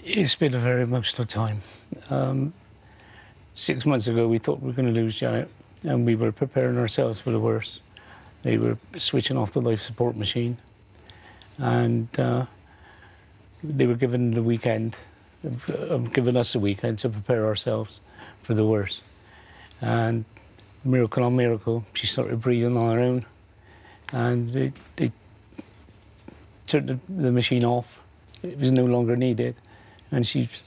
It's been a very emotional time. 6 months ago, we thought we were going to lose Janet, and we were preparing ourselves for the worst. They were switching off the life support machine, and they were given the weekend, giving us a weekend to prepare ourselves for the worst. And miracle on miracle, she started breathing on her own, and they turned the machine off. It was no longer needed, and she's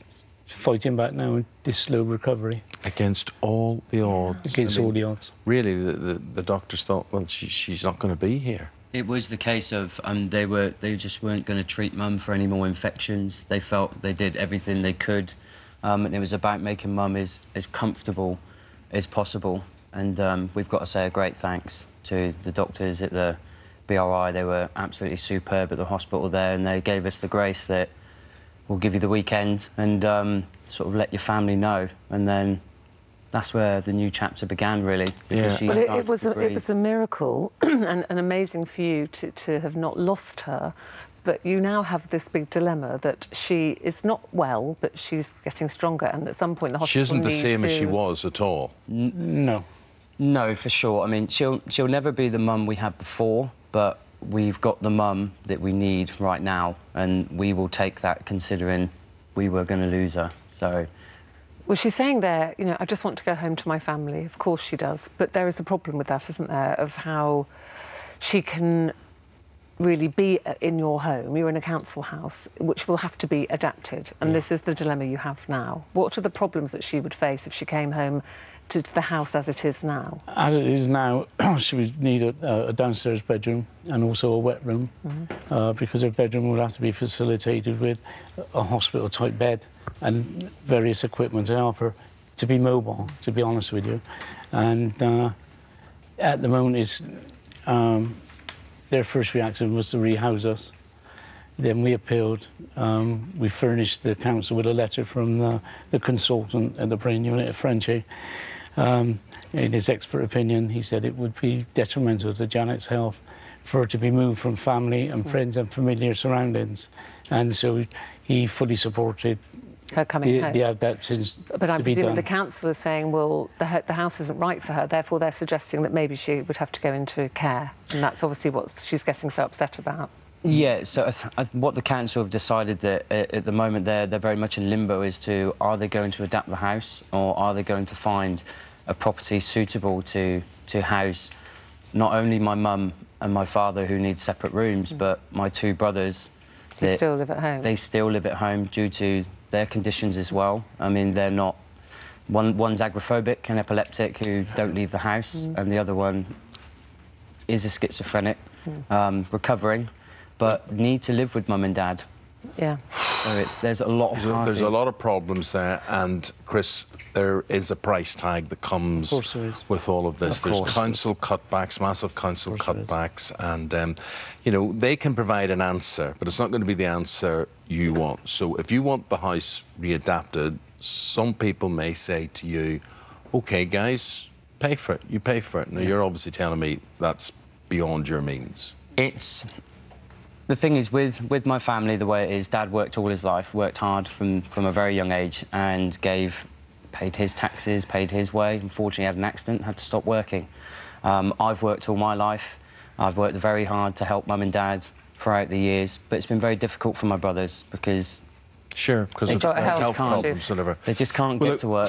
fighting back now in this slow recovery. Against all the odds. Against all the odds. Really, the doctors thought, well, she's not going to be here. It was the case of they just weren't going to treat Mum for any more infections. They felt they did everything they could, and it was about making Mum as comfortable as possible. And we've got to say a great thanks to the doctors at the BRI. They were absolutely superb at the hospital there, and they gave us the grace that we'll give you the weekend and sort of let your family know. And then that's where the new chapter began, really. Because well, it was a miracle and amazing for you to have not lost her. But you now have this big dilemma that she is not well, but she's getting stronger, and at some point the hospital She isn't the same as she was at all. No. No, for sure. I mean, she'll never be the mum we had before, but we've got the mum that we need right now, and we will take that considering we were going to lose her, so... Well, she's saying there, you know, I just want to go home to my family. Of course she does, but there is a problem with that, isn't there, of how she can really be in your home. You're in a council house, which will have to be adapted, and this is the dilemma you have now. What are the problems that she would face if she came home to the house as it is now? As it is now, she would need a downstairs bedroom and also a wet room, because her bedroom would have to be facilitated with a hospital-type bed and various equipment to help her to be mobile, to be honest with you. And at the moment, it's, their first reaction was to rehouse us. Then we appealed. We furnished the council with a letter from the consultant at the brain unit at Frenchy. In his expert opinion, he said it would be detrimental to Janet's health for her to be moved from family and friends and familiar surroundings. And so he fully supported her coming home. The adaptations. But I'm presuming the council is saying, well, the house isn't right for her, therefore they're suggesting that maybe she would have to go into care. And that's obviously what she's getting so upset about. Yeah, so what the council have decided that at the moment they're very much in limbo as to are they going to adapt the house or are they going to find a property suitable to house not only my mum and my father who need separate rooms, but my two brothers. Who still live at home. They still live at home due to their conditions as well. I mean, they're not... One's agoraphobic and epileptic who don't leave the house, and the other one is a schizophrenic, recovering, but need to live with Mum and Dad. Yeah. So there's a lot of There's a lot of problems there, and, Chris, there is a price tag that comes with all of this. There's council cutbacks, massive council cutbacks, and, you know, they can provide an answer, but it's not going to be the answer you want. So if you want the house readapted, some people may say to you, OK, guys, pay for it. You pay for it. Now, you're obviously telling me that's beyond your means. The thing is, with my family, the way it is, Dad worked all his life, worked hard from a very young age and paid his taxes, paid his way. Unfortunately, had an accident, had to stop working. I've worked all my life. I've worked very hard to help Mum and Dad throughout the years, but it's been very difficult for my brothers because... Sure, because of health problems, whatever. They just can't get to work.